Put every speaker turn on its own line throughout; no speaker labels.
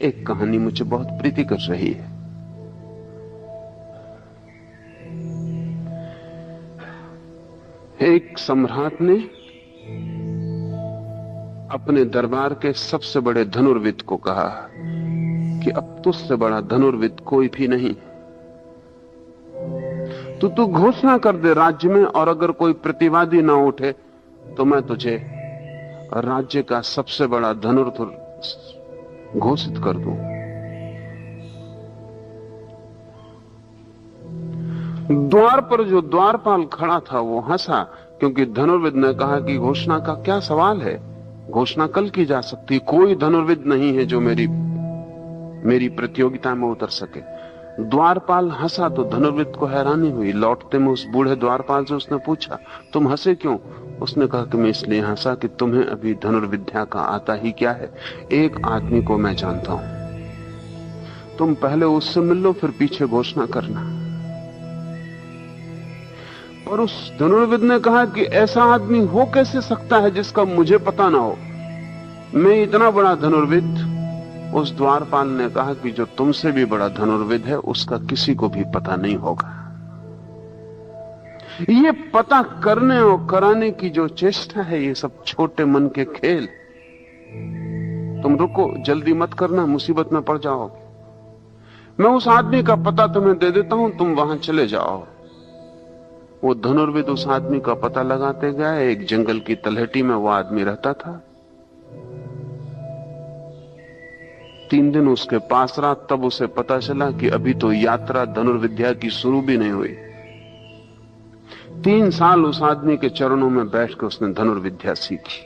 एक कहानी मुझे बहुत प्रीति कर रही है। एक सम्राट ने अपने दरबार के सबसे बड़े धनुर्विद को कहा कि अब तुझसे बड़ा धनुर्विद कोई भी नहीं। तू घोषणा कर दे राज्य में, और अगर कोई प्रतिवादी ना उठे तो मैं तुझे राज्य का सबसे बड़ा धनुर्धर घोषित कर दूं। द्वार पर जो द्वारपाल खड़ा था वो हंसा, क्योंकि धनुर्विद ने कहा कि घोषणा का क्या सवाल है, घोषणा कल की जा सकती। कोई धनुर्विद नहीं है जो मेरी प्रतियोगिता में उतर सके। द्वारपाल हंसा तो धनुर्विद को हैरानी हुई। लौटते में उस बूढ़े द्वारपाल से उसने पूछा, तुम हंसे क्यों? उसने कहा कि मैं इसलिए हंसा कि तुम्हें अभी धनुर्विद्या का आता ही क्या है। एक आदमी को मैं जानता हूं, तुम पहले उससे मिल लो, फिर पीछे घोषणा करना। और उस धनुर्विद ने कहा कि ऐसा आदमी हो कैसे सकता है जिसका मुझे पता ना हो, मैं इतना बड़ा धनुर्विद। उस द्वारपाल ने कहा कि जो तुमसे भी बड़ा धनुर्विद है उसका किसी को भी पता नहीं होगा। ये पता करने और कराने की जो चेष्टा है, ये सब छोटे मन के खेल। तुम रुको, जल्दी मत करना, मुसीबत में पड़ जाओगे। मैं उस आदमी का पता तुम्हें दे देता हूं, तुम वहां चले जाओ। वो धनुर्विद उस आदमी का पता लगाते गए। एक जंगल की तलहटी में वो आदमी रहता था। 3 दिन उसके पास रहा, तब उसे पता चला कि अभी तो यात्रा धनुर्विद्या की शुरू भी नहीं हुई। 3 साल उस आदमी के चरणों में बैठकर उसने धनुर्विद्या सीखी,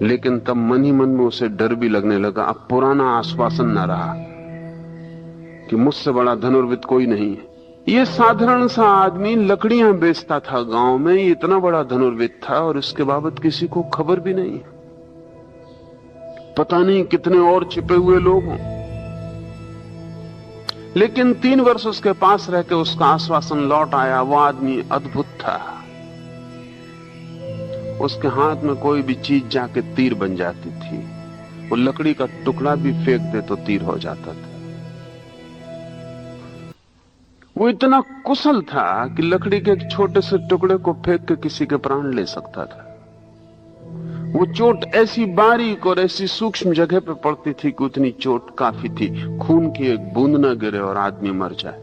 लेकिन तब मन ही मन में उसे डर भी लगने लगा। अब पुराना आश्वासन न रहा कि मुझसे बड़ा धनुर्विद कोई नहीं है। ये साधारण सा आदमी लकड़ियां बेचता था गांव में, ये इतना बड़ा धनुर्विद था और इसके बाबत किसी को खबर भी नहीं। पता नहीं कितने और छिपे हुए लोग हों। लेकिन 3 वर्ष उसके पास रहकर उसका आश्वासन लौट आया। वो आदमी अद्भुत था। उसके हाथ में कोई भी चीज जाके तीर बन जाती थी। वो लकड़ी का टुकड़ा भी फेंक दे तो तीर हो जाता था। वो इतना कुशल था कि लकड़ी के एक छोटे से टुकड़े को फेंक के किसी के प्राण ले सकता था। वो चोट ऐसी बारीक और ऐसी सूक्ष्म जगह पे पड़ती थी कि उतनी चोट काफी थी, खून की एक बूंद न गिरे और आदमी मर जाए।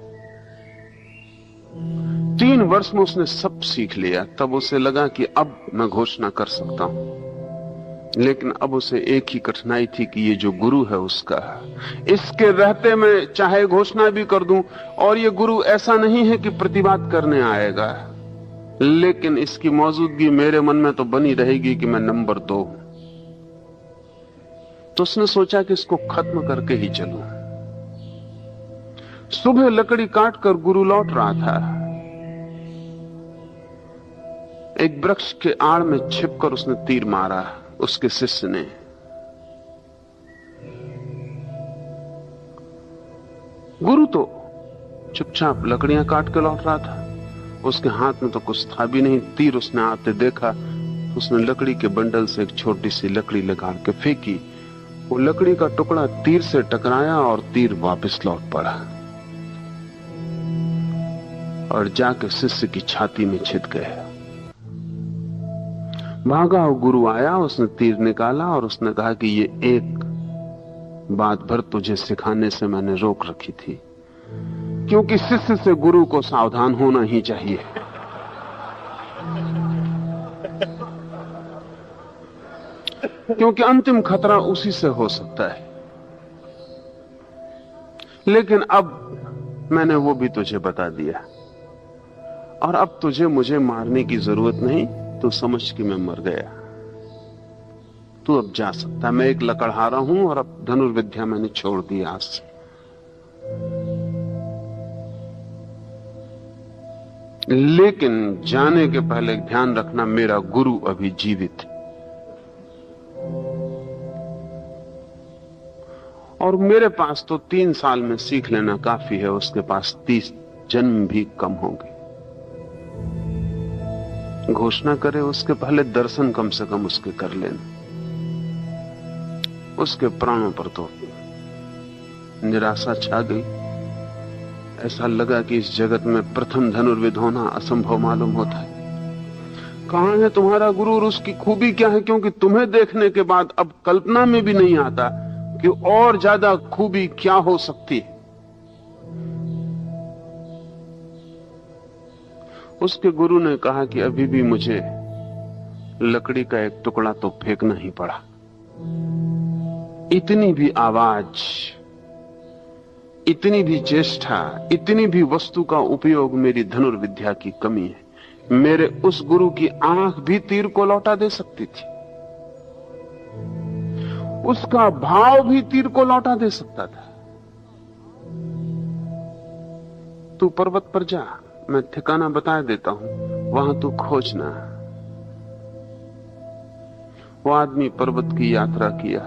3 वर्ष में उसने सब सीख लिया। तब उसे लगा कि अब मैं घोषणा कर सकता हूं। लेकिन अब उसे एक ही कठिनाई थी कि ये जो गुरु है उसका, इसके रहते मैं चाहे घोषणा भी कर दूं, और ये गुरु ऐसा नहीं है कि प्रतिवाद करने आएगा, लेकिन इसकी मौजूदगी मेरे मन में तो बनी रहेगी कि मैं नंबर 2। तो उसने सोचा कि इसको खत्म करके ही चलूं। सुबह लकड़ी काटकर गुरु लौट रहा था। एक वृक्ष के आड़ में छिपकर उसने तीर मारा उसके शिष्य ने। गुरु तो चुपचाप लकड़ियां काट के लौट रहा था। उसके हाथ में तो कुछ था भी नहीं। तीर उसने आते देखा, उसने लकड़ी के बंडल से एक छोटी सी लकड़ी निकाल के फेंकी। वो लकड़ी का टुकड़ा तीर से टकराया और तीर वापस लौट पड़ा और जाके शिष्य की छाती में छिद गया। भागा और गुरु आया, उसने तीर निकाला और उसने कहा कि ये एक बात भर तुझे सिखाने से मैंने रोक रखी थी, क्योंकि शिष्य से गुरु को सावधान होना ही चाहिए। क्योंकि अंतिम खतरा उसी से हो सकता है। लेकिन अब मैंने वो भी तुझे बता दिया, और अब तुझे मुझे मारने की जरूरत नहीं। तू समझ कि मैं मर गया, तू अब जा सकता। मैं एक लकड़हारा हूं और अब धनुर्विद्या मैंने छोड़ दी आज से। लेकिन जाने के पहले ध्यान रखना, मेरा गुरु अभी जीवित है और मेरे पास तो 3 साल में सीख लेना काफी है, उसके पास 30 जन्म भी कम होंगे। घोषणा करे उसके पहले दर्शन कम से कम उसके कर लेना। उसके प्राणों पर तो निराशा छा गई। ऐसा लगा कि इस जगत में प्रथम धनुर्विद होना असंभव मालूम होता है। कहां है तुम्हारा गुरु और उसकी खूबी क्या है? क्योंकि तुम्हें देखने के बाद अब कल्पना में भी नहीं आता कि और ज्यादा खूबी क्या हो सकती है। उसके गुरु ने कहा कि अभी भी मुझे लकड़ी का एक टुकड़ा तो फेंकना ही पड़ा। इतनी भी आवाज, इतनी भी चेष्टा, इतनी भी वस्तु का उपयोग मेरी धनुर्विद्या की कमी है। मेरे उस गुरु की आंख भी तीर को लौटा दे सकती थी, उसका भाव भी तीर को लौटा दे सकता था। तू पर्वत पर जा, मैं ठिकाना बता देता हूं, वहां तू खोजना। वो आदमी पर्वत की यात्रा किया।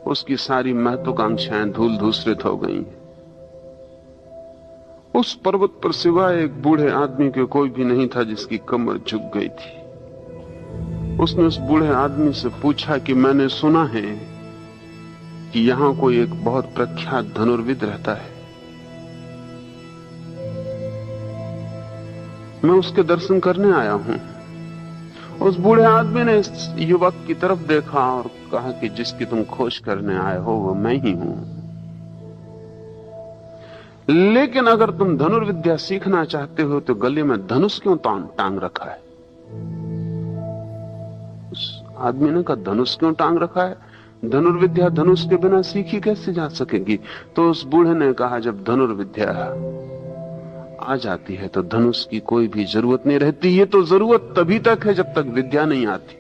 उसकी सारी महत्वाकांक्षाएं धूल धूसरित हो गई। उस पर्वत पर सिवाय एक बूढ़े आदमी के कोई भी नहीं था जिसकी कमर झुक गई थी। उसने उस बूढ़े आदमी से पूछा कि मैंने सुना है कि यहां कोई एक बहुत प्रख्यात धनुर्विद रहता है, मैं उसके दर्शन करने आया हूं। उस बूढ़े आदमी ने इस युवक की तरफ देखा और कहा कि जिसकी तुम खोज करने आए हो वो मैं ही हूं। लेकिन अगर तुम धनुर्विद्या सीखना चाहते हो तो गले में धनुष क्यों टांग रखा है? उस आदमी ने कहा, धनुष क्यों टांग रखा है? धनुर्विद्या धनुष के बिना सीखी कैसे जा सकेगी? तो उस बूढ़े ने कहा, जब धनुर्विद्या आ जाती है तो धनुष की कोई भी जरूरत नहीं रहती। ये तो जरूरत तभी तक है जब तक विद्या नहीं आती,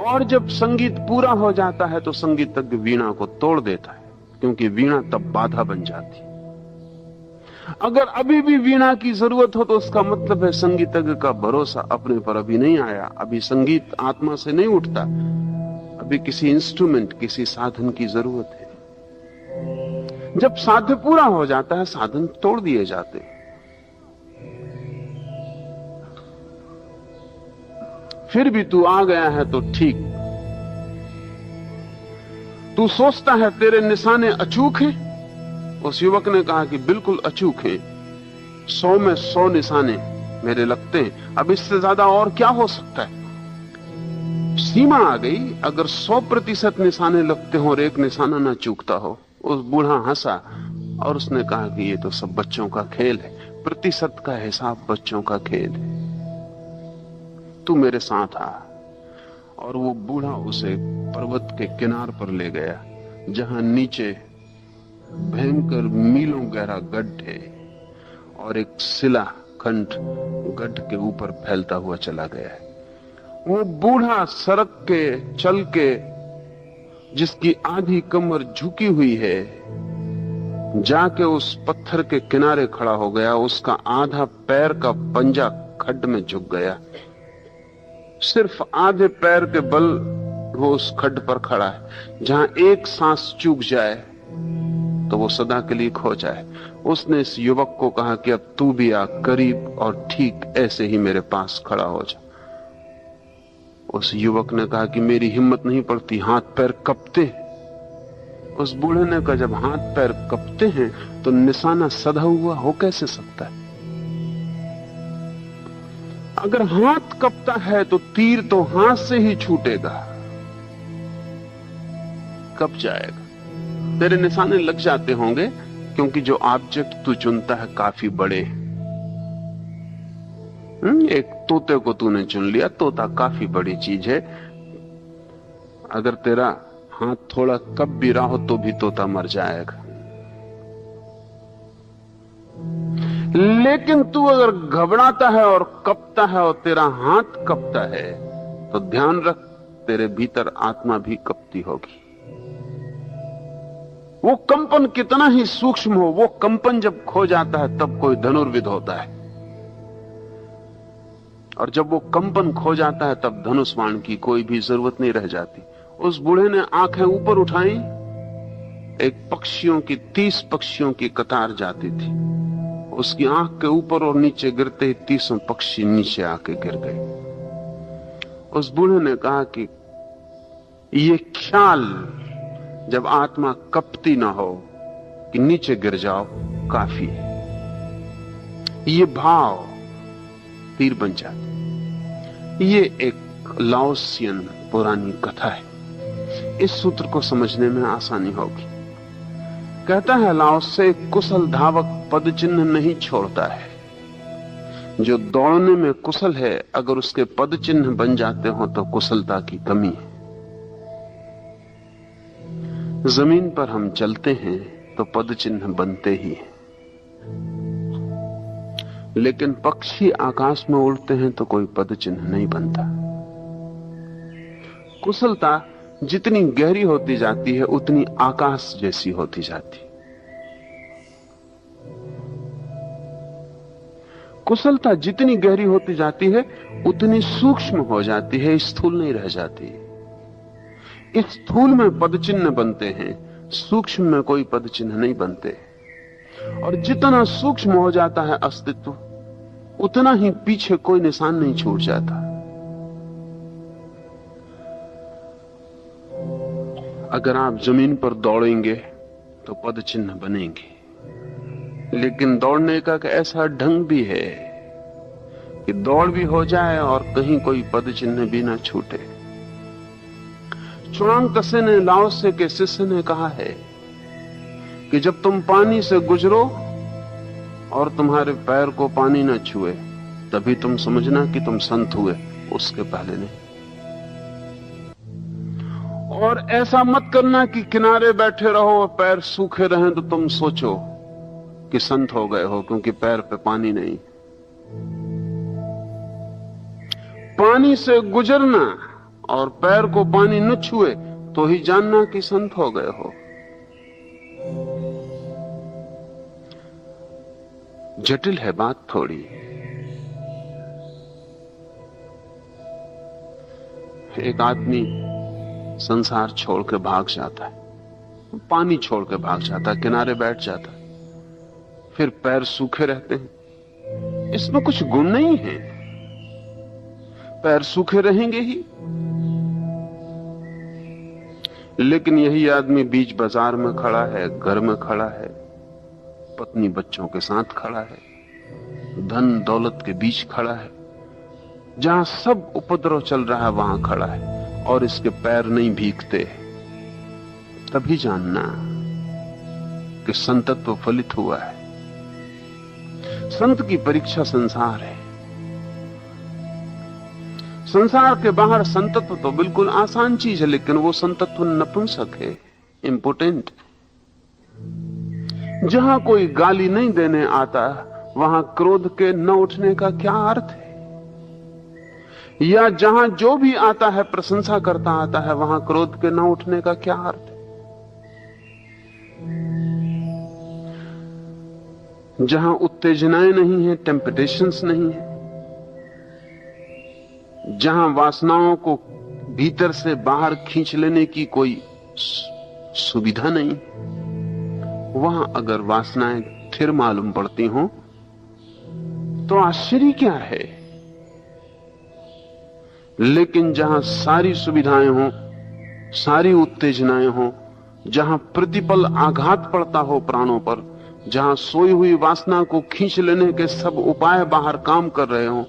और जब संगीत पूरा हो जाता है तो संगीतज्ञ वीणा को तोड़ देता है, क्योंकि वीणा तब बाधा बन जाती। अगर अभी भी वीणा की जरूरत हो तो उसका मतलब है संगीतज्ञ का भरोसा अपने पर अभी नहीं आया, अभी संगीत आत्मा से नहीं उठता, अभी किसी इंस्ट्रूमेंट, किसी साधन की जरूरत है। जब साध्य पूरा हो जाता है साधन तोड़ दिए जाते हैं। फिर भी तू आ गया है तो ठीक। तू सोचता है तेरे निशाने अचूक हैं? उस युवक ने कहा कि बिल्कुल अचूक हैं। 100 में 100 निशाने मेरे लगते हैं। अब इससे ज्यादा और क्या हो सकता है? सीमा आ गई। अगर 100% निशाने लगते हो और एक निशाना ना चूकता हो। उस बूढ़ा हंसा और उसने कहा कि ये तो सब बच्चों का खेल है, प्रतिशत का हिसाब बच्चों का खेल है, तू मेरे साथ आ। और वो बूढ़ा उसे पर्वत के किनार पर ले गया, जहां नीचे भयंकर मीलों गहरा गड्ढ है और एक शिला खंड गड्ढ के ऊपर फैलता हुआ चला गया है। वो बूढ़ा सड़क के चल के, जिसकी आधी कमर झुकी हुई है, जाके उस पत्थर के किनारे खड़ा हो गया। उसका आधा पैर का पंजा खड्ड में झुक गया। सिर्फ आधे पैर के बल वो उस खड्ड पर खड़ा है। जहां एक सांस चूक जाए तो वो सदा के लिए खो जाए। उसने इस युवक को कहा कि अब तू भी आ करीब और ठीक ऐसे ही मेरे पास खड़ा हो जा। उस युवक ने कहा कि मेरी हिम्मत नहीं पड़ती, हाथ पैर कपते। उस बूढ़े ने कहा, जब हाथ पैर कपते हैं तो निशाना सधा हुआ हो कैसे सकता है? अगर हाथ कपता है तो तीर तो हाथ से ही छूटेगा, कब जाएगा। तेरे निशाने लग जाते होंगे क्योंकि जो ऑब्जेक्ट तू चुनता है काफी बड़े हैं। एक तोते को तूने चुन लिया, तोता काफी बड़ी चीज है। अगर तेरा हाथ थोड़ा कप भी रहा हो तो भी तोता मर जाएगा। लेकिन तू अगर घबराता है और कपता है और तेरा हाथ कपता है तो ध्यान रख, तेरे भीतर आत्मा भी कपती होगी। वो कंपन कितना ही सूक्ष्म हो, वो कंपन जब खो जाता है तब कोई धनुर्विद होता है, और जब वो कंपन खो जाता है तब धनुष बाण की कोई भी जरूरत नहीं रह जाती। उस बूढ़े ने आंखें ऊपर उठाई, एक पक्षियों की 30 पक्षियों की कतार जाती थी। उसकी आंख के ऊपर और नीचे गिरते ही 30 पक्षी नीचे आके गिर गए। उस बूढ़े ने कहा कि ये ख्याल जब आत्मा कपती ना हो कि नीचे गिर जाओ काफी है। ये भाव तीर बन जाते। ये एक लाओसियन पुरानी कथा है। इस सूत्र को समझने में आसानी होगी। कहता है लाओस से, कुशल धावक पद चिन्ह नहीं छोड़ता है। जो दौड़ने में कुशल है, अगर उसके पद चिन्ह बन जाते हो तो कुशलता की कमी है। जमीन पर हम चलते हैं तो पद चिन्ह बनते ही हैं, लेकिन पक्षी आकाश में उड़ते हैं तो कोई पद चिन्ह नहीं बनता। कुशलता जितनी गहरी होती जाती है उतनी आकाश जैसी होती जाती। कुशलता जितनी गहरी होती जाती है उतनी सूक्ष्म हो जाती है, स्थूल नहीं रह जाती। इस स्थूल में पद चिन्ह बनते हैं, सूक्ष्म में कोई पद चिन्ह नहीं बनते। और जितना सूक्ष्म हो जाता है अस्तित्व, उतना ही पीछे कोई निशान नहीं छूट जाता। अगर आप जमीन पर दौड़ेंगे तो पद चिन्ह बनेंगे, लेकिन दौड़ने का ऐसा ढंग भी है कि दौड़ भी हो जाए और कहीं कोई पद चिन्ह भी ना छूटे। चुआंग त्से ने लाओसे के शिष्य ने कहा है कि जब तुम पानी से गुजरो और तुम्हारे पैर को पानी न छुए, तभी तुम समझना कि तुम संत हुए, उसके पहले नहीं। और ऐसा मत करना कि किनारे बैठे रहो और पैर सूखे रहें तो तुम सोचो कि संत हो गए हो, क्योंकि पैर पे पानी नहीं। पानी से गुजरना और पैर को पानी न छुए तो ही जानना कि संत हो गए हो। जटिल है बात थोड़ी। एक आदमी संसार छोड़ के भाग जाता है, पानी छोड़ के भाग जाता है, किनारे बैठ जाता है, फिर पैर सूखे रहते हैं। इसमें कुछ गुण नहीं है, पैर सूखे रहेंगे ही। लेकिन यही आदमी बीच बाजार में खड़ा है, घर में खड़ा है, पत्नी बच्चों के साथ खड़ा है, धन दौलत के बीच खड़ा है, जहां सब उपद्रव चल रहा है वहां खड़ा है, और इसके पैर नहीं भीगते। तभी जानना कि संतत्व फलित हुआ है। संत की परीक्षा संसार है। संसार के बाहर संतत्व तो बिल्कुल आसान चीज है, लेकिन वो संतत्व नपुंसक है, इंपोर्टेंट। जहां कोई गाली नहीं देने आता, वहां क्रोध के न उठने का क्या अर्थ है? या जहां जो भी आता है प्रशंसा करता आता है, वहां क्रोध के न उठने का क्या अर्थ है? जहां उत्तेजनाएं नहीं है, टेम्पटेशंस नहीं है, जहां वासनाओं को भीतर से बाहर खींच लेने की कोई सुविधा नहीं, वहां अगर वासनाएं फिर मालूम पड़ती हों तो आश्चर्य क्या है। लेकिन जहां सारी सुविधाएं हों, सारी उत्तेजनाएं हों, जहां प्रतिपल आघात पड़ता हो प्राणों पर, जहां सोई हुई वासना को खींच लेने के सब उपाय बाहर काम कर रहे हों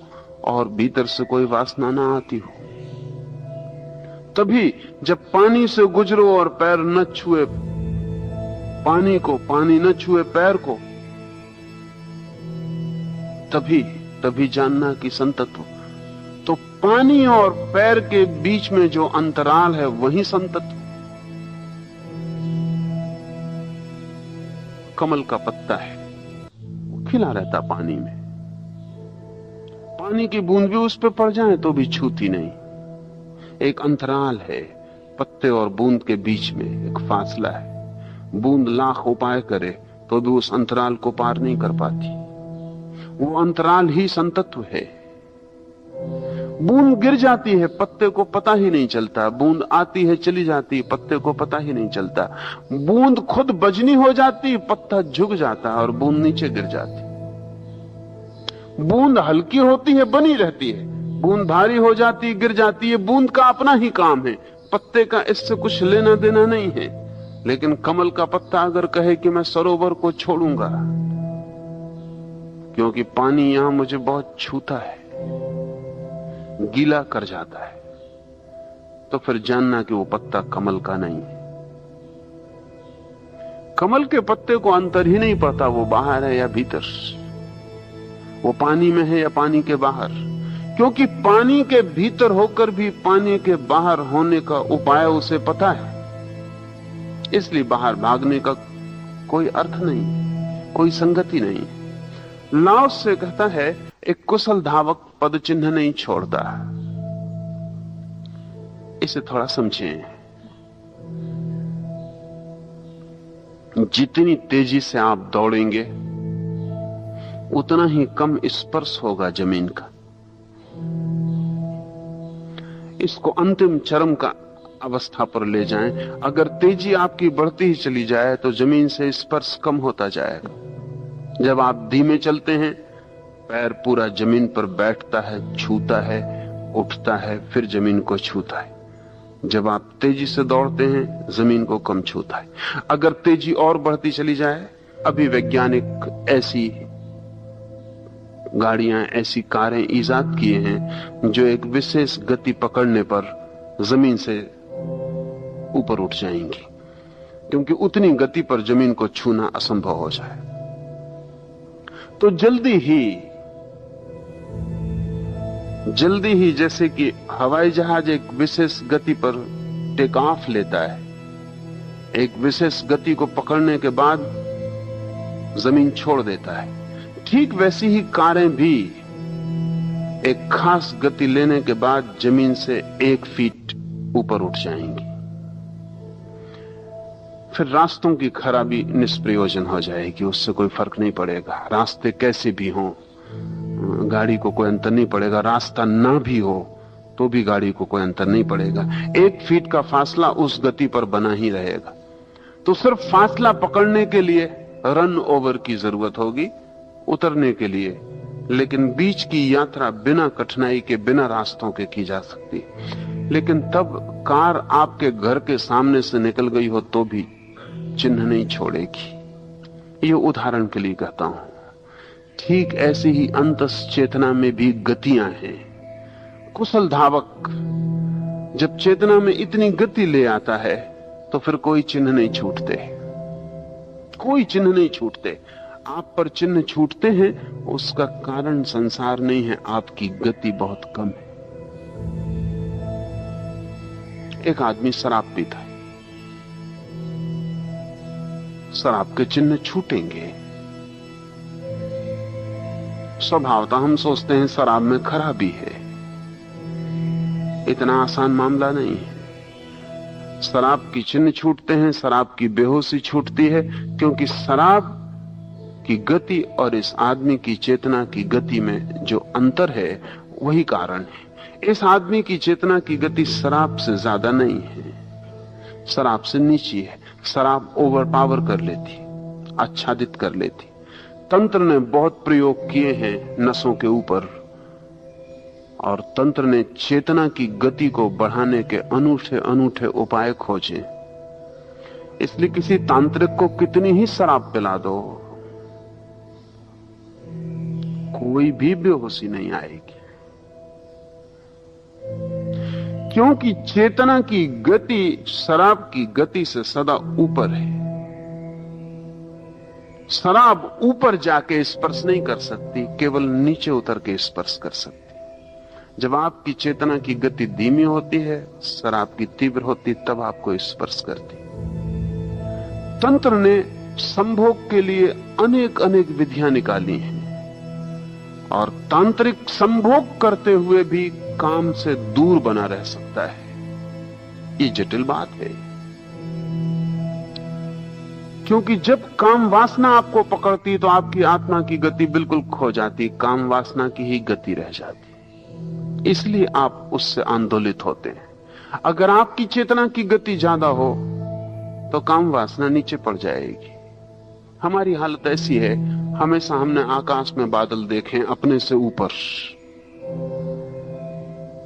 और भीतर से कोई वासना ना आती हो, तभी जब पानी से गुजरो और पैर न छुए पानी को, पानी न छुए पैर को, तभी जानना कि संतत्व। तो पानी और पैर के बीच में जो अंतराल है वही संतत्व। कमल का पत्ता है, वो खिला रहता पानी में, पानी की बूंद भी उस पर पड़ जाए तो भी छूती नहीं। एक अंतराल है, पत्ते और बूंद के बीच में एक फासला है। बूंद लाख उपाय करे तो भी उस अंतराल को पार नहीं कर पाती। वो अंतराल ही संतत्व है। बूंद गिर जाती है, पत्ते को पता ही नहीं चलता। बूंद आती है, चली जाती है, पत्ते को पता ही नहीं चलता। बूंद खुद बजनी हो जाती, पत्ता झुक जाता और बूंद नीचे गिर जाती। बूंद हल्की होती है, बनी रहती है। बूंद भारी हो जाती, गिर जाती है, बूंद का अपना ही काम है, पत्ते का इससे कुछ लेना देना नहीं है। लेकिन कमल का पत्ता अगर कहे कि मैं सरोवर को छोड़ूंगा क्योंकि पानी यहां मुझे बहुत छूता है, गीला कर जाता है, तो फिर जानना कि वो पत्ता कमल का नहीं है। कमल के पत्ते को अंतर ही नहीं पड़ता वो बाहर है या भीतर, वो पानी में है या पानी के बाहर, क्योंकि पानी के भीतर होकर भी पानी के बाहर होने का उपाय उसे पता है। इसलिए बाहर भागने का कोई अर्थ नहीं, कोई संगति नहीं। लाओस से कहता है एक कुशल धावक पद चिन्ह नहीं छोड़ता। इसे थोड़ा समझें। जितनी तेजी से आप दौड़ेंगे उतना ही कम स्पर्श होगा जमीन का। इसको अंतिम चरम का अवस्था पर ले जाएं। अगर तेजी आपकी बढ़ती ही चली जाए तो जमीन से स्पर्श कम होता जाएगा। जब आप धीमे चलते हैं पैर पूरा जमीन पर बैठता है, छूता है, उठता है, फिर जमीन को छूता है। जब आप तेजी से दौड़ते हैं जमीन को कम छूता है। अगर तेजी और बढ़ती चली जाए, अभी वैज्ञानिक ऐसी गाड़ियां, ऐसी कारें ईजाद किए हैं जो एक विशेष गति पकड़ने पर जमीन से ऊपर उठ जाएंगी, क्योंकि उतनी गति पर जमीन को छूना असंभव हो जाए। तो जल्दी ही जैसे कि हवाई जहाज एक विशेष गति पर टेक ऑफ लेता है, एक विशेष गति को पकड़ने के बाद जमीन छोड़ देता है, ठीक वैसी ही कारें भी एक खास गति लेने के बाद जमीन से 1 फीट ऊपर उठ जाएंगी। फिर रास्तों की खराबी निष्प्रयोजन हो जाएगी, उससे कोई फर्क नहीं पड़ेगा। रास्ते कैसे भी हों, गाड़ी को कोई अंतर नहीं पड़ेगा। रास्ता ना भी हो तो भी गाड़ी को कोई अंतर नहीं पड़ेगा। 1 फीट का फासला उस गति पर बना ही रहेगा। तो सिर्फ फासला पकड़ने के लिए रन ओवर की जरूरत होगी, उतरने के लिए, लेकिन बीच की यात्रा बिना कठिनाई के, बिना रास्तों के की जा सकती। लेकिन तब कार आपके घर के सामने से निकल गई हो तो भी चिन्ह नहीं छोड़ेगी। ये उदाहरण के लिए कहता हूं। ठीक ऐसी ही अंतस चेतना में भी गतियां हैं। कुशल धावक जब चेतना में इतनी गति ले आता है तो फिर कोई चिन्ह नहीं छूटते, कोई चिन्ह नहीं छूटते। आप पर चिन्ह छूटते हैं उसका कारण संसार नहीं है, आपकी गति बहुत कम है। एक आदमी शराब पीता है, शराब के चिन्ह छूटेंगे। स्वभावतः हम सोचते हैं शराब में खराबी है, इतना आसान मामला नहीं है। शराब की चिन्ह छूटते हैं, शराब की बेहोशी छूटती है, क्योंकि शराब की गति और इस आदमी की चेतना की गति में जो अंतर है वही कारण है। इस आदमी की चेतना की गति शराब से ज्यादा नहीं है, शराब से नीची है। शराब ओवरपावर कर लेती, आच्छादित कर लेती। तंत्र ने बहुत प्रयोग किए हैं नसों के ऊपर, और तंत्र ने चेतना की गति को बढ़ाने के अनूठे अनूठे उपाय खोजे। इसलिए किसी तांत्रिक को कितनी ही शराब पिला दो, कोई भी बेहोशी नहीं आएगी, क्योंकि चेतना की गति शराब की गति से सदा ऊपर है। शराब ऊपर जाके स्पर्श नहीं कर सकती, केवल नीचे उतर के स्पर्श कर सकती। जब आपकी चेतना की गति धीमी होती है, शराब की तीव्र होती, तब आपको स्पर्श करती। तंत्र ने संभोग के लिए अनेक अनेक विधियां निकाली हैं, और तांत्रिक संभोग करते हुए भी काम से दूर बना रह सकता है। ये जटिल बात है, क्योंकि जब काम वासना आपको पकड़ती तो आपकी आत्मा की गति बिल्कुल खो जाती, काम वासना की ही गति रह जाती। इसलिए आप उससे आंदोलित होते हैं। अगर आपकी चेतना की गति ज्यादा हो तो काम वासना नीचे पड़ जाएगी। हमारी हालत ऐसी है, हमेशा हमने आकाश में बादल देखे अपने से ऊपर,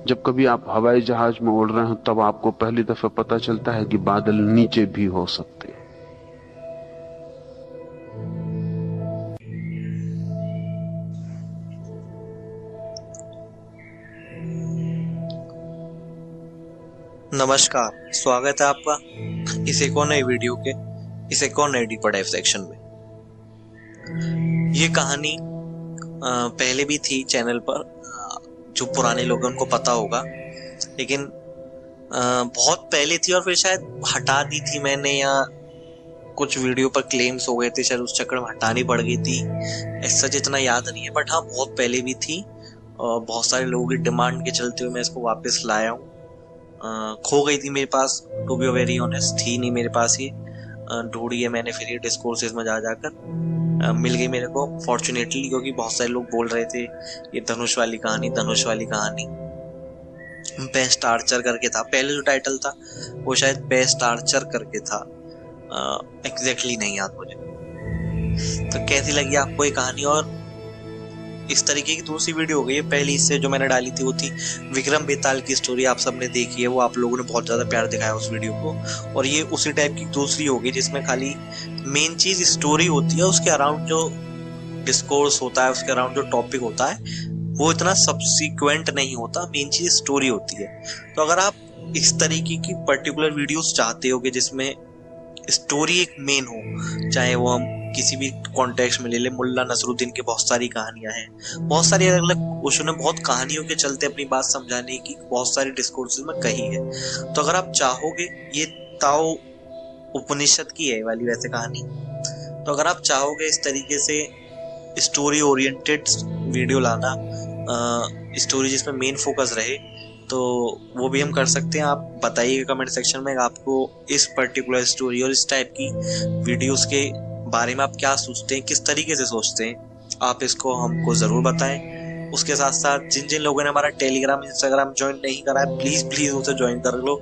जब कभी आप हवाई जहाज में उड़ रहे हो तब आपको पहली दफा पता चलता है कि बादल नीचे भी हो सकते हैं।
नमस्कार, स्वागत है आपका इस एक और नई वीडियो के इस एक और नए डीपर डाइव सेक्शन में। ये कहानी पहले भी थी चैनल पर, जो पुराने लोगों को पता होगा, लेकिन बहुत पहले थी और फिर शायद हटा दी थी मैंने, या कुछ वीडियो पर क्लेम्स हो गए थे, शायद उस चक्कर में हटानी पड़ गई थी। ऐसा जितना याद नहीं है, बट हाँ बहुत पहले भी थी और बहुत सारे लोगों की डिमांड के चलते हुए मैं इसको वापस लाया हूँ। खो गई थी मेरे पास, टू बी वेरी ऑनेस्ट, थी नहीं मेरे पास ये, ढूंढी है मैंने फिर ये डिस्कोर्सेज में जा जाकर मिल गई मेरे को फॉर्चुनेटली, क्योंकि बहुत सारे लोग बोल रहे थे ये धनुष वाली कहानी, धनुष वाली कहानी। बेस्ट आर्चर करके था पहले जो टाइटल था, वो शायद बेस्ट आर्चर करके था, एग्जैक्टली नहीं याद मुझे। तो कैसी लगी आपको ये कहानी? और इस तरीके की दूसरी वीडियो हो गई है। पहली इससे जो मैंने डाली थी वो थी विक्रम बेताल की स्टोरी, आप सबने देखी है, वो आप लोगों ने बहुत ज्यादा प्यार दिखाया उस वीडियो को। और ये उसी टाइप की दूसरी हो गई जिसमें खाली मेन चीज स्टोरी होती है, उसके अराउंड जो डिस्कोर्स होता है, उसके अराउंड जो टॉपिक होता है वो इतना सब्सिक्वेंट नहीं होता, मेन चीज स्टोरी होती है। तो अगर आप इस तरीके की पर्टिकुलर वीडियोस चाहते हो कि जिसमें स्टोरी एक मेन हो, चाहे वो हम किसी भी कॉन्टेक्स्ट में ले ले, मुल्ला नसरुद्दीन की बहुत सारी कहानियां हैं, बहुत सारी अलग अलग, उसने बहुत कहानियों के चलते अपनी बात समझाने की बहुत सारी डिस्कोर्सेज में कही है। तो अगर आप चाहोगे, ये ताओ उपनिषद की है वाली वैसे कहानी, तो अगर आप चाहोगे इस तरीके से स्टोरी ओरिएंटेड वीडियो लाना, स्टोरी जिसमें मेन फोकस रहे, तो वो भी हम कर सकते हैं। आप बताइएगा कमेंट सेक्शन में आपको इस पर्टिकुलर स्टोरी और इस टाइप की वीडियोस के बारे में आप क्या सोचते हैं, किस तरीके से सोचते हैं, आप इसको हमको जरूर बताएं। उसके साथ साथ जिन जिन लोगों ने हमारा टेलीग्राम इंस्टाग्राम ज्वाइन नहीं करा है, प्लीज प्लीज उसे ज्वाइन कर लो।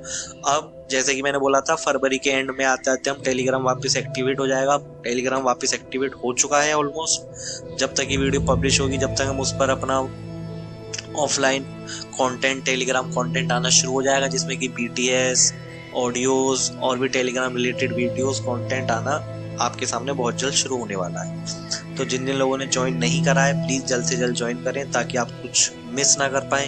अब जैसे कि मैंने बोला था, फरवरी के एंड में आते आते हम टेलीग्राम वापस एक्टिवेट हो जाएगा। टेलीग्राम वापस एक्टिवेट हो चुका है ऑलमोस्ट। जब तक ये वीडियो पब्लिश होगी, जब तक हम उस पर अपना ऑफलाइन कंटेंट, टेलीग्राम कंटेंट आना शुरू हो जाएगा, जिसमें कि बीटीएस ऑडियोज और भी टेलीग्राम रिलेटेड वीडियोस कंटेंट आना आपके सामने बहुत जल्द शुरू होने वाला है। तो जिन जिन लोगों ने ज्वाइन नहीं करा है, प्लीज जल्द से जल्द ज्वाइन करें ताकि आप कुछ मिस ना कर पाए।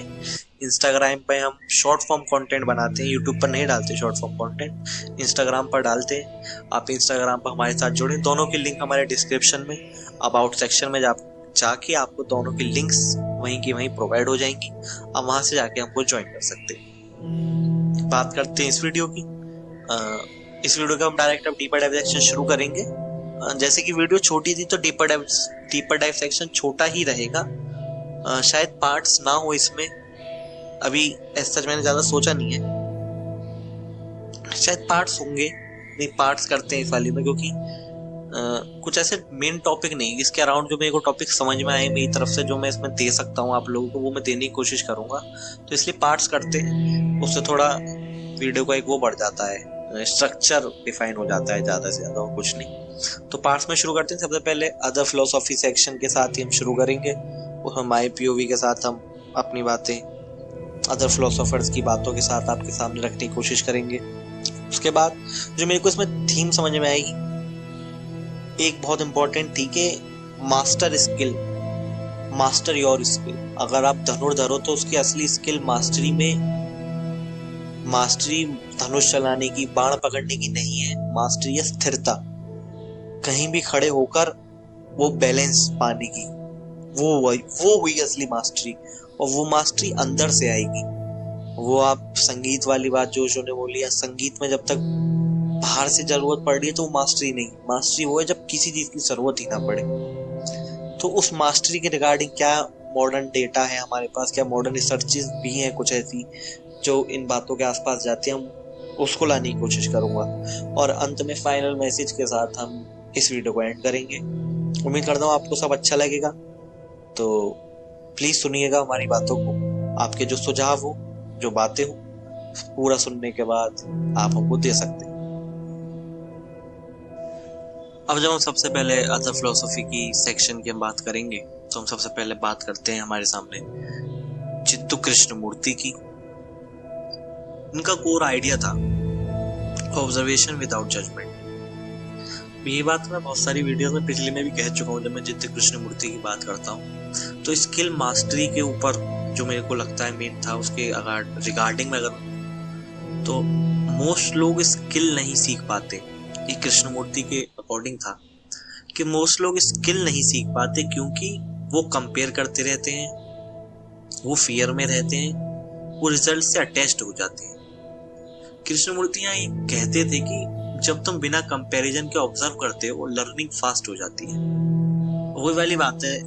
इंस्टाग्राम पे हम शॉर्ट फॉर्म कंटेंट बनाते हैं, यूट्यूब पर नहीं डालते शॉर्ट फॉर्म कंटेंट, इंस्टाग्राम पर डालते हैं। आप इंस्टाग्राम पर हमारे साथ जुड़े, दोनों की लिंक हमारे डिस्क्रिप्शन में अबाउट सेक्शन में जाके आपको दोनों की लिंक्स वहीं की वहीं प्रोवाइड हो जाएंगी। आप वहां से जाके हमको ज्वाइन कर सकते हैं। बात करते हैं इस वीडियो की। इस वीडियो का हम डायरेक्ट अब डीपर डाइव सेक्शन शुरू करेंगे। जैसे कि वीडियो छोटी थी तो डीपर डाइव सेक्शन छोटा ही रहेगा, शायद पार्ट्स ना हो इसमें, अभी ऐसा मैंने ज्यादा सोचा नहीं है, शायद पार्ट्स होंगे, नहीं पार्ट्स करते हैं इस वाली में, क्योंकि कुछ ऐसे मेन टॉपिक नहीं, इसके अराउंड जो मेरे को टॉपिक समझ में आए मेरी तरफ से, जो मैं इसमें दे सकता हूँ आप लोगों को, वो मैं देने की कोशिश करूंगा। तो इसलिए पार्ट्स करते हैं, उससे थोड़ा वीडियो का एक वो बढ़ जाता है, स्ट्रक्चर डिफाइन हो जाता है ज्यादा से ज्यादा, और कुछ नहीं। तो पार्ट्स में शुरू करते हैं। सबसे पहले अदर फिलोसॉफी सेक्शन के साथ ही हम शुरू करेंगे, उसमें माई पीओवी के साथ हम अपनी बातें अदर फिलोसोफर्स की बातों के साथ आपके सामने रखने की कोशिश करेंगे। उसके बाद जो मेरे को इसमें थीम समझ में आई, एक बहुत इंपॉर्टेंट थी कि master skill, master your skill. अगर आप धनुर्धर हो तो उसकी असली स्किल मास्टरी में, मास्टरी धनुष चलाने की, बाण पकड़ने की नहीं है, मास्टरी है स्थिरता, कहीं भी खड़े होकर वो बैलेंस पाने की, वो हुई असली मास्टरी। और वो मास्टरी अंदर से आएगी। वो आप संगीत वाली बात जो ने बोली, या संगीत में जब तक बाहर से जरूरत पड़ रही है तो वो मास्टरी नहीं, मास्टरी वो है जब किसी चीज की जरूरत ही ना पड़े। तो उस मास्टरी के रिगार्डिंग क्या मॉडर्न डेटा है हमारे पास, क्या मॉडर्न रिसर्चेस भी हैं कुछ ऐसी जो इन बातों के आसपास जाती हैं, हम उसको लाने की कोशिश करूंगा। और अंत में फाइनल मैसेज के साथ हम इस वीडियो को एंड करेंगे। उम्मीद करता हूँ आपको सब अच्छा लगेगा, तो प्लीज सुनिएगा हमारी बातों को। आपके जो सुझाव हो, जो बातें हो, पूरा सुनने के बाद आप हमको दे सकते हैं। अब जब हम सबसे पहले अदर फिलोसॉफी की सेक्शन की हम बात करेंगे, तो हम सबसे पहले बात करते हैं हमारे सामने चित्तू कृष्ण मूर्ति की। इनका कोर आइडिया था ऑब्जर्वेशन विदाउट जजमेंट। ये बात मैं बहुत सारी वीडियोस में पिछले में भी कह चुका हूँ जब मैं जिद्द कृष्णमूर्ति की बात करता हूँ। तो स्किल मास्टरी के ऊपर जो मेरे को लगता है मेन था, उसके रिगार्डिंग में अगर तो मोस्ट लोग स्किल नहीं सीख पाते। ये कृष्णमूर्ति के अकॉर्डिंग था कि मोस्ट लोग स्किल नहीं सीख पाते क्योंकि वो कंपेयर करते रहते हैं, वो फियर में रहते हैं, वो रिजल्ट से अटैच्ड हो जाते हैं। कृष्णमूर्ति यहाँ ये कहते थे कि जब तुम बिना कंपैरिजन के ऑब्जर्व करते हो लर्निंग फास्ट हो जाती है। वही वाली बात है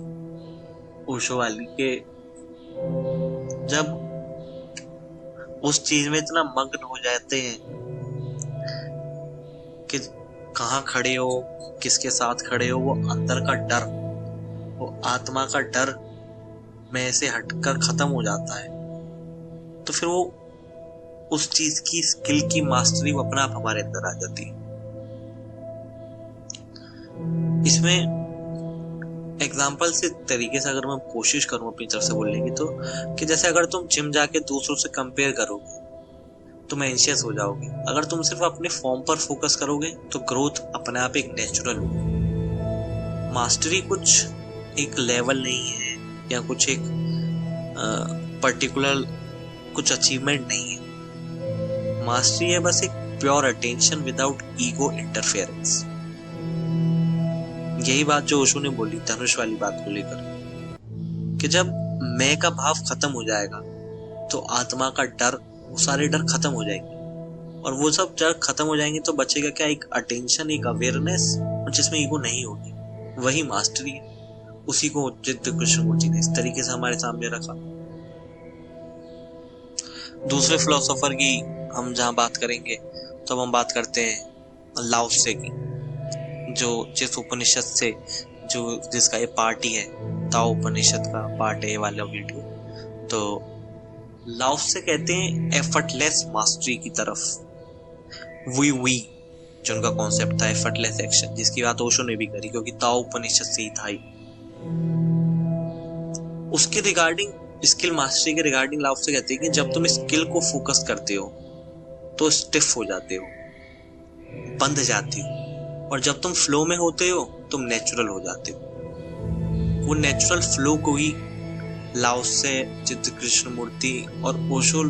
ओशो वाली के जब उस चीज में इतना मग्न हो जाते हैं कि कहाँ खड़े हो, किसके साथ खड़े हो, वो अंदर का डर, वो आत्मा का डर में से हटकर खत्म हो जाता है, तो फिर वो उस चीज की स्किल की मास्टरी वो अपने आप हमारे अंदर आ जाती है। इसमें एग्जाम्पल से तरीके से अगर मैं कोशिश करूं अपनी तरफ से बोलने की तो कि जैसे अगर तुम जिम जाके दूसरों से कंपेयर करोगे तुम एंशियस हो जाओगे। अगर तुम सिर्फ अपने फॉर्म पर फोकस करोगे तो ग्रोथ अपने आप एक नेचुरल होगी। मास्टरी कुछ एक लेवल नहीं है या कुछ एक पर्टिकुलर कुछ अचीवमेंट नहीं है। मास्टरी है बस एक pure attention without ego interference. यही बात जो ओशो ने बोली धनुष वाली बात को लेकर कि जब मैं का भाव खत्म हो जाएगा तो आत्मा का डर, वो सारे डर खत्म हो जाएंगे और वो सब डर खत्म हो जाएंगे तो बचेगा क्या, एक अटेंशन, एक अवेयरनेस जिसमें ईगो नहीं होगी। वही मास्टरी है। उसी को जिद्द कृष्णमूर्ति ने इस तरीके से हमारे सामने रखा। दूसरे फिलोसोफर की हम जहां बात करेंगे तो हम बात करते हैं लाओ त्से की, जो जिस उपनिषद से जिसका ये पार्ट ही है, ताओ उपनिषद का पार्ट है ये वाला वीडियो। तो लाओ त्से कहते हैं एफर्टलेस मास्टरी की तरफ। वी जो उनका कॉन्सेप्ट था एफर्टलेस एक्शन, जिसकी बात ओशो ने भी करी क्योंकि ताओ उपनिषद से ही था ही। उसके रिगार्डिंग, स्किल मास्टरी के रिगार्डिंग लाओ त्से कहते हैं कि जब तुम स्किल को फोकस करते हो तो स्टिफ हो जाते हो, बंध जाती हो, और जब तुम फ्लो में होते हो तुम नेचुरल हो जाते हो। वो नेचुरल फ्लो को ही लाओ त्से, जिद्द कृष्णमूर्ति और ओशो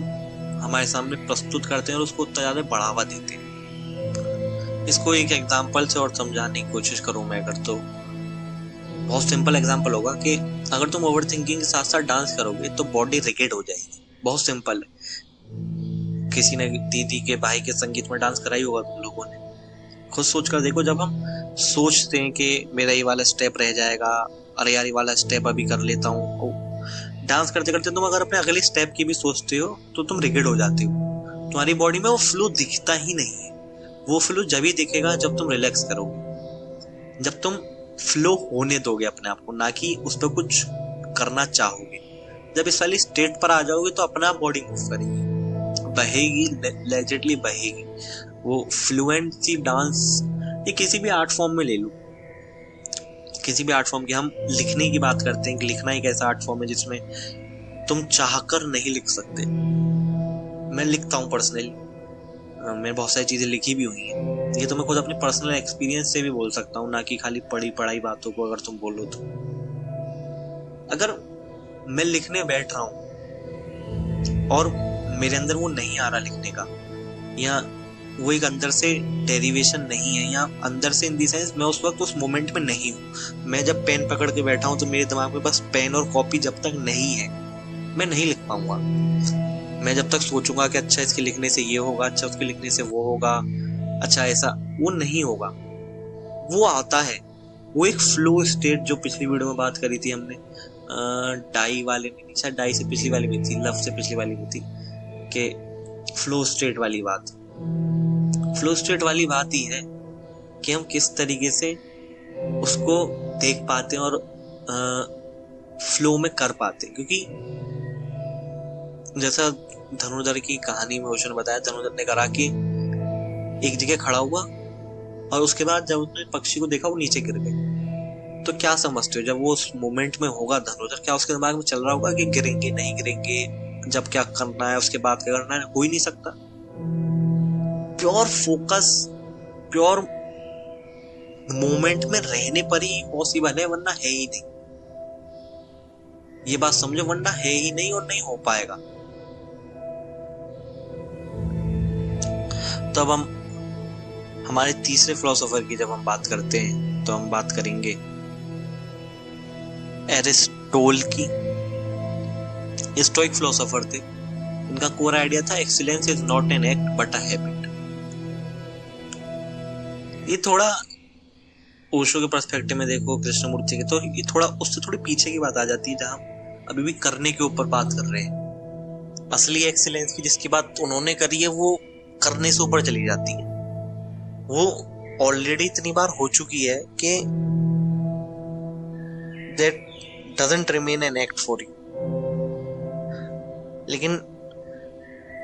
हमारे सामने प्रस्तुत करते हैं और उसको उतना ज्यादा बढ़ावा देते हैं। इसको एक एग्जांपल से और समझाने की कोशिश करूं मैं अगर, तो बहुत सिंपल एग्जांपल होगा कि अगर तुम ओवरथिंकिंग के साथ साथ डांस करोगे तो बॉडी रिगिड हो जाएगी। बहुत सिंपल है। किसी ने दीदी के भाई के संगीत में डांस कराई होगा तुम लोगों ने। खुद सोच कर देखो, जब हम सोचते हैं कि मेरा ये वाला स्टेप रह जाएगा, अरे यार ये वाला स्टेप अभी कर लेता हूँ, डांस करते करते तुम अगर अपने अगले स्टेप की भी सोचते हो तो तुम रिगिड हो जाते हो। तुम्हारी बॉडी में वो फ्लो दिखता ही नहीं है। वो फ्लो जब ही दिखेगा जब तुम रिलैक्स करोगे, जब तुम फ्लो होने दोगे अपने आप को, ना कि उस पर कुछ करना चाहोगे। जब इस वाली स्टेट पर आ जाओगे तो अपना बॉडी मूव करेगी, बहेगी, लेजिटली बहेगी। वो फ्लुएंट सी डांस, ये किसी भी आर्ट फॉर्म में ले लो, किसी भी आर्ट फॉर्म की, हम लिखने की बात करते हैं कि लिखना एक ऐसा आर्ट फॉर्म है जिसमें तुम चाहकर नहीं लिख सकते। मैं लिखता हूँ पर्सनली, मैंने बहुत सारी चीजें लिखी भी हुई हैं। ये तो मैं खुद अपने पर्सनल एक्सपीरियंस से भी बोल सकता हूँ, ना कि खाली पढ़ाई बातों को अगर तुम बोलो तो। अगर मैं लिखने बैठ रहा हूँ और मेरे अंदर वो नहीं आ रहा लिखने का, या वो एक अंदर से डेरिवेशन नहीं है, या अंदर से इन दी सेंस मैं उस वक्त उस मोमेंट में नहीं हूँ। मैं जब पेन पकड़ के बैठा हूँ तो मेरे दिमाग में बस पेन और कॉपी जब तक नहीं है मैं नहीं लिख पाऊंगा। मैं जब तक सोचूंगा कि अच्छा इसके लिखने से ये होगा, अच्छा उसके लिखने से वो होगा, अच्छा ऐसा, वो नहीं होगा। वो आता है, वो एक फ्लो स्टेट जो पिछली वीडियो में बात करी थी हमने, डाई वाले में नहीं, शायद डाई से पिछली वाली में थी, लव से पिछली वाली में थी, कि फ्लो स्टेट वाली बात। फ्लो स्टेट वाली बात ही है कि हम किस तरीके से उसको देख पाते हैं और फ्लो में कर पाते हैं। क्योंकि जैसा धनुर्धर की कहानी में ओशो ने बताया, धनुर्धर ने करा कि एक जगह खड़ा हुआ और उसके बाद जब उसने पक्षी को देखा वो नीचे गिर गए। तो क्या समझते हो, जब वो उस मोमेंट में होगा धनुर्धर, क्या उसके दिमाग में चल रहा होगा कि गिरेंगे नहीं गिरेंगे, जब क्या करना है उसके बाद क्या करना है, हो ही नहीं सकता। प्योर फोकस, प्योर मोमेंट में रहने पर ही पॉसिबल है, वरना है ही नहीं। ये बात समझो, वरना है ही नहीं और नहीं हो पाएगा। तो अब हम हमारे तीसरे फिलोसोफर की जब हम बात करते हैं तो हम बात करेंगे एरिस्टोटल की। स्टोइक फिलोसोफर थे। इनका कोर आइडिया था excellence is not an act but a habit. ये थोड़ा ओशो के पर्सपेक्टिव में देखो, कृष्णमूर्ति के, तो ये थोड़ा उससे थोड़ी पीछे की बात आ जाती है, जहां अभी भी करने के ऊपर बात कर रहे हैं। असली एक्सीलेंस की जिसकी बात उन्होंने करी है वो करने से ऊपर चली जाती है। वो ऑलरेडी इतनी बार हो चुकी है कि that doesn't remain an act for you। लेकिन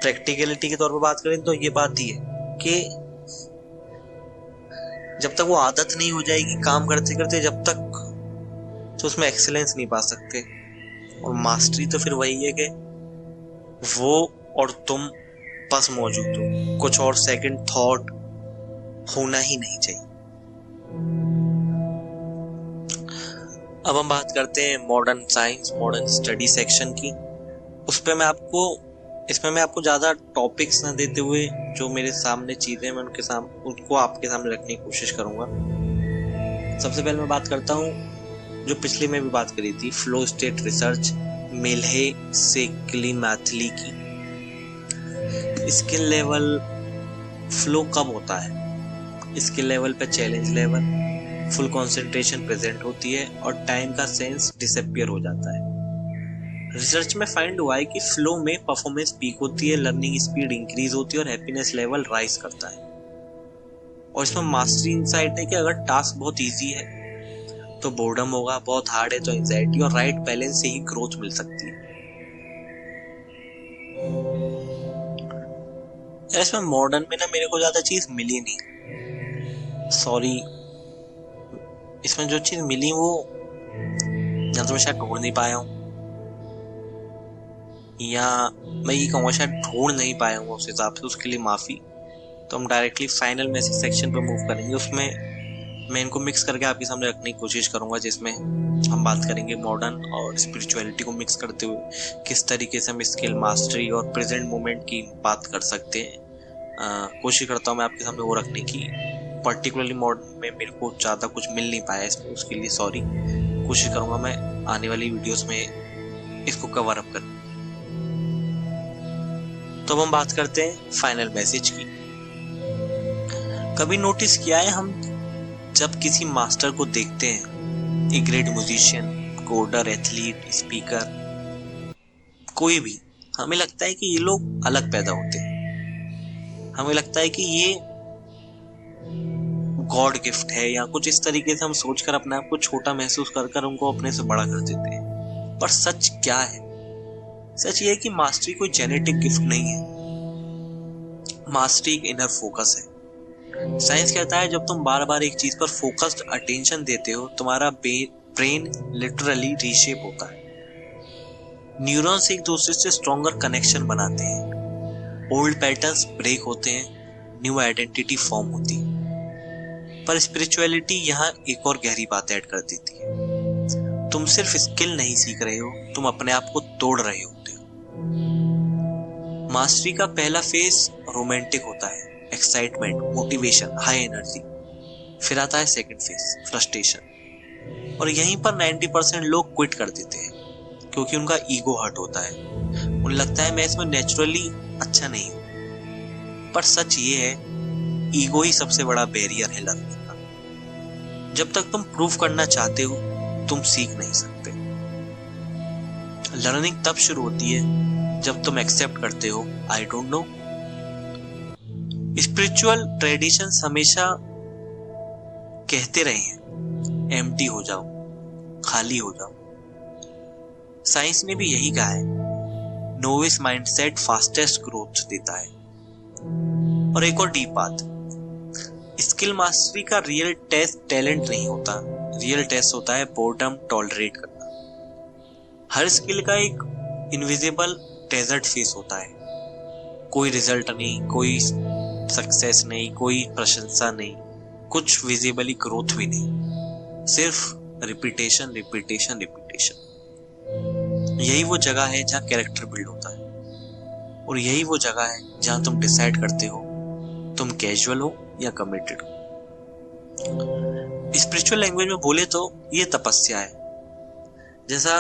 प्रैक्टिकलिटी के तौर पर बात करें तो ये बात ही है कि जब तक वो आदत नहीं हो जाएगी काम करते करते, जब तक, तो उसमें एक्सीलेंस नहीं पा सकते। और मास्टरी तो फिर वही है कि वो और तुम बस मौजूद हो, कुछ और सेकंड थॉट होना ही नहीं चाहिए। अब हम बात करते हैं modern science, modern study section की। इसमें मैं आपको ज्यादा टॉपिक्स ना देते हुए जो मेरे सामने चीजें मैं उनको आपके सामने रखने की कोशिश करूंगा। सबसे पहले मैं बात करता हूँ जो पिछले में भी बात करी थी, फ्लो स्टेट रिसर्च, मिल्हे से क्लीमैथली की। स्किल लेवल फ्लो कब होता है? स्किल लेवल पे challenge level, full concentration present होती है और टाइम का सेंस डिसअपीयर हो जाता है। रिसर्च में फाइंड हुआ है कि फ्लो में परफॉर्मेंस पीक होती है, लर्निंग स्पीड इंक्रीज होती है और हैप्पीनेस लेवल राइज करता है। और इसमें मास्टरी इंसाइट है कि अगर टास्क बहुत इजी है तो बोर्डम होगा, बहुत हार्ड है तो एंजाइटी, और राइट बैलेंस से ही ग्रोथ मिल सकती है। इसमें मॉडर्न में ना मेरे को ज्यादा चीज मिली नहीं, सॉरी। इसमें जो चीज मिली वो या तो मैं शायद ढूंढ नहीं पाया हूँ, या मैं ये कहूँगा शायद ढूंढ नहीं पाया हूँ, उस हिसाब से उसके लिए माफी। तो हम डायरेक्टली फाइनल मैसेज सेक्शन पर मूव करेंगे। उसमें मैं इनको मिक्स करके आपके सामने रखने की कोशिश करूंगा, जिसमें हम बात करेंगे मॉडर्न और स्पिरिचुअलिटी को मिक्स करते हुए किस तरीके से हम स्किल मास्टरी और प्रेजेंट मोमेंट की बात कर सकते हैं। कोशिश करता हूँ मैं आपके सामने वो रखने की। पर्टिकुलरली मॉडर्न में मेरे को ज़्यादा कुछ मिल नहीं पाया इसमें, उसके लिए सॉरी। कोशिश करूंगा मैं आने वाली वीडियोस में इसको कवर अप करने। तो अब हम बात करते हैं फाइनल मैसेज की। कभी नोटिस किया है हम जब किसी मास्टर को देखते हैं, एक great musician, coder, athlete, speaker, कोई भी, हमें लगता है कि ये लोग अलग पैदा होते हैं। हमें लगता है कि ये गॉड गिफ्ट है, या कुछ इस तरीके से हम सोचकर अपने आप को छोटा महसूस कर उनको अपने से बड़ा कर देते हैं। पर सच क्या है? सच ये है कि मास्टरी कोई जेनेटिक गिफ्ट नहीं है। मास्टरी एक इनर फोकस है। साइंस कहता है जब तुम बार बार एक चीज पर फोकस्ड अटेंशन देते हो, तुम्हारा ब्रेन लिटरली रीशेप होता है। न्यूरॉन्स एक दूसरे से स्ट्रॉन्गर कनेक्शन बनाते हैं, ओल्ड पैटर्न्स ब्रेक होते हैं, न्यू आइडेंटिटी फॉर्म होती है। पर स्पिरिचुअलिटी यहाँ एक और गहरी बात ऐड कर देती है। तुम सिर्फ स्किल नहीं सीख रहे हो, तुम अपने आप को तोड़ रहे होते हो। मास्टरी का पहला फेज रोमांटिक होता है, एक्साइटमेंट, मोटिवेशन, हाई एनर्जी। फिर आता है सेकंड फेज, फ्रस्ट्रेशन। और यहीं पर 90% लोग क्विट कर देते हैं क्योंकि उनका ईगो हर्ट होता है। उन्हें लगता है मैं इसमें नेचुरली अच्छा नहीं हूं। पर सच ये है, ईगो ही सबसे बड़ा बैरियर है लर्निंग का। जब तक तुम प्रूव करना चाहते हो, तुम सीख नहीं सकते। लर्निंग तब शुरू होती है जब तुम एक्सेप्ट करते हो I don't know. Spiritual traditions हमेशा कहते रहे हैं एम्प्टी हो जाओ, खाली हो जाओ। साइंस ने भी यही कहा है, नोविस माइंडसेट फास्टेस्ट ग्रोथ देता है। और एक और डीप बात, स्किल मास्टरी का रियल टेस्ट टैलेंट नहीं होता, रियल टेस्ट होता है बोर्डम टॉलरेट करना। हर स्किल का एक इनविजिबल डेजर्ट फेस होता है, कोई रिजल्ट नहीं, कोई सक्सेस नहीं, कोई प्रशंसा नहीं, कुछ विजिबली ग्रोथ भी नहीं, सिर्फ रिपीटेशन रिपीटेशन रिपीटेशन। यही वो जगह है जहाँ कैरेक्टर बिल्ड होता है, और यही वो जगह है जहाँ तुम डिसाइड करते हो तुम कैजुअल हो या कमिटेड हो। स्पिरिचुअल लैंग्वेज में बोले तो ये तपस्या है। जैसा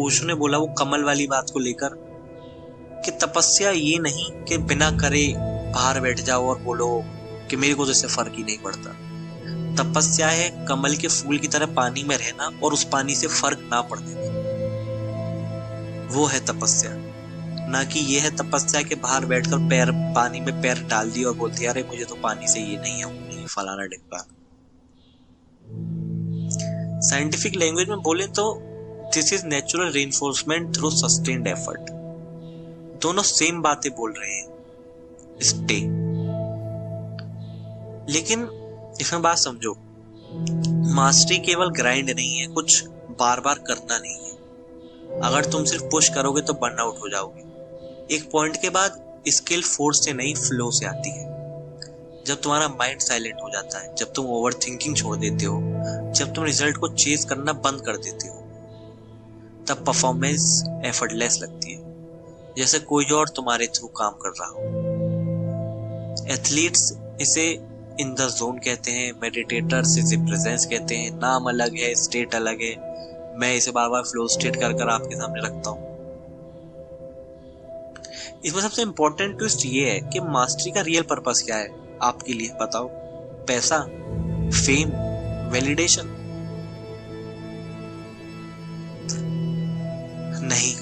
ओशो ने बोला वो कमल वाली बात को लेकर, कि तपस्या ये नहीं कि बिना करे बाहर बैठ जाओ और बोलो कि मेरे को तो इससे फर्क ही नहीं पड़ता। तपस्या है कमल के फूल की तरह पानी में रहना और उस पानी से फर्क ना पड़ने देना, वो है तपस्या। ना कि ये है तपस्या के बाहर बैठकर पैर पानी में पैर डाल दिए और बोलते अरे मुझे तो पानी से ये नहीं है, फलाना डिब्बा। साइंटिफिक लैंग्वेज में बोले तो this is natural reinforcement through sustained effort. दोनों सेम बातें बोल रहे हैं, स्टे। लेकिन इसमें बात समझो, मास्टरी केवल ग्राइंड नहीं है, कुछ बार बार करना नहीं है। अगर तुम सिर्फ पुश करोगे तो बर्न आउट हो जाओगे। एक पॉइंट के बाद स्किल फोर्स से नहीं फ्लो से आती है। जब तुम्हारा माइंड साइलेंट हो जाता है, जब तुम ओवर थिंकिंग छोड़ देते हो, जब तुम रिजल्ट को चेज करना बंद कर देते हो, तब परफॉर्मेंस एफर्टलेस लगती है, जैसे कोई और तुम्हारे थ्रू काम कर रहा हो। एथलीट्स इसे इन द जोन कहते हैं, मेडिटेटर्स इसे प्रेजेंस कहते हैं। नाम अलग है, स्टेट अलग है। मैं इसे बार बार फ्लो स्टेट कर कर आपके सामने रखता हूं। इसमें सबसे इंपॉर्टेंट ट्विस्ट ये है कि मास्टरी का रियल पर्पस क्या है आपके लिए, बताओ? पैसा, फेम, वैलिडेशन? नहीं।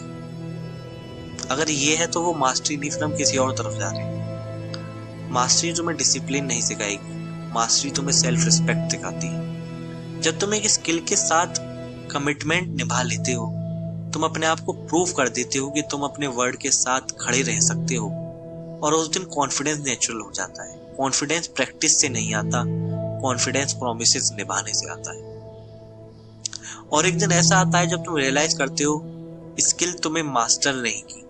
अगर ये है तो वो मास्टरी नहीं, फिर हम किसी और तरफ जा रहे हैं। मास्टरी तुम्हें डिसिप्लिन नहीं सिखाएगी, मास्टरी तुम्हें सेल्फ रिस्पेक्ट सिखाती है। जब तुम एक स्किल के साथ कमिटमेंट निभा लेते हो, तुम अपने आप को प्रूव कर देते हो कि तुम अपने वर्ड के साथ खड़े रह सकते हो, और उस दिन कॉन्फिडेंस नेचुरल हो जाता है। कॉन्फिडेंस प्रैक्टिस से नहीं आता, कॉन्फिडेंस प्रॉमिसेस निभाने से आता है। और एक दिन ऐसा आता है जब तुम रियलाइज करते हो स्किल तुम्हें मास्टर नहीं की,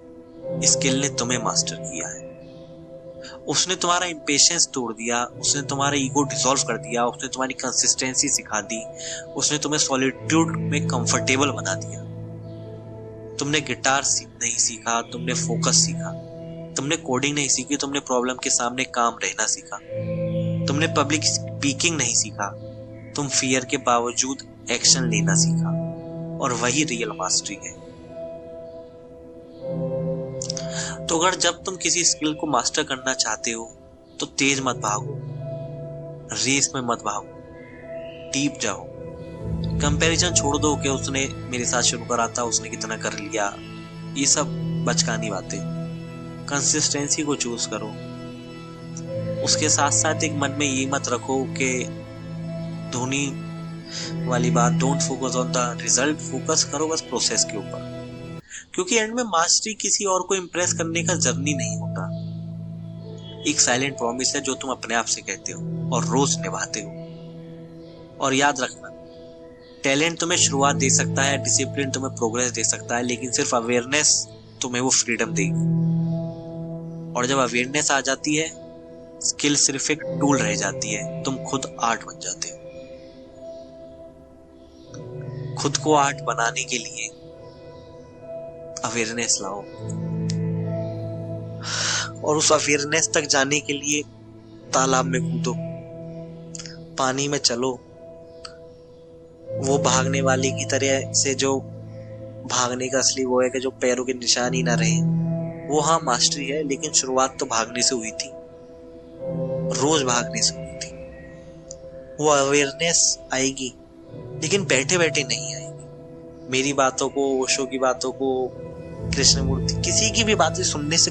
स्किल ने तुम्हें मास्टर किया है। उसने तुम्हारा इम्पेशंस तोड़ दिया, उसने तुम्हारा ईगो डिसॉल्व कर दिया, उसने तुम्हारी कंसिस्टेंसी सिखा दी, उसने तुम्हें सॉलिट्यूड में कंफर्टेबल बना दिया। तुमने गिटार नहीं सीखा, तुमने फोकस सीखा। तुमने कोडिंग नहीं सीखी, तुमने प्रॉब्लम के सामने काम रहना सीखा। तुमने पब्लिक स्पीकिंग नहीं सीखा, तुम फियर के बावजूद एक्शन लेना सीखा। और वही रियल मास्टरी है। तो अगर जब तुम किसी स्किल को मास्टर करना चाहते हो तो तेज मत भागो, रेस में मत भागो, डीप जाओ। कंपैरिजन छोड़ दो कि उसने मेरे साथ शुरू करा था, उसने कितना कर लिया, ये सब बचकानी बातें। कंसिस्टेंसी को चूज करो। उसके साथ साथ एक मन में ये मत रखो कि धोनी वाली बात, don't focus on the result, focus करो बस प्रोसेस के ऊपर। क्योंकि एंड में मास्टरी किसी और को इम्प्रेस करने का जर्नी नहीं होता, एक साइलेंट प्रॉमिस है जो तुम अपने आप से कहते हो और रोज निभाते हो। और याद रखना, टैलेंट तुम्हें शुरुआत दे सकता है, डिसिप्लिन तुम्हें प्रोग्रेस दे सकता है, लेकिन सिर्फ अवेयरनेस तुम्हें वो फ्रीडम देगी। और जब अवेयरनेस आ जाती है, स्किल सिर्फ एक टूल रह जाती है, तुम खुद आर्ट बन जाते हो। खुद को आर्ट बनाने के लिए अवेयरनेस लाओ, और उस अवेयरनेस तक जाने के लिए तालाब में कूदो, पानी में चलो। वो भागने वाले की तरह से जो भागने का असली वो है कि जो पैरों के निशान ही ना रहे, वो हाँ मास्टरी है। लेकिन शुरुआत तो भागने से हुई थी, रोज भागने से हुई थी। वो अवेयरनेस आएगी, लेकिन बैठे बैठे नहीं आएगी। मेरी बातों को, ओशो की बातों को, कृष्णमूर्ति, किसी की भी बातें सुनने से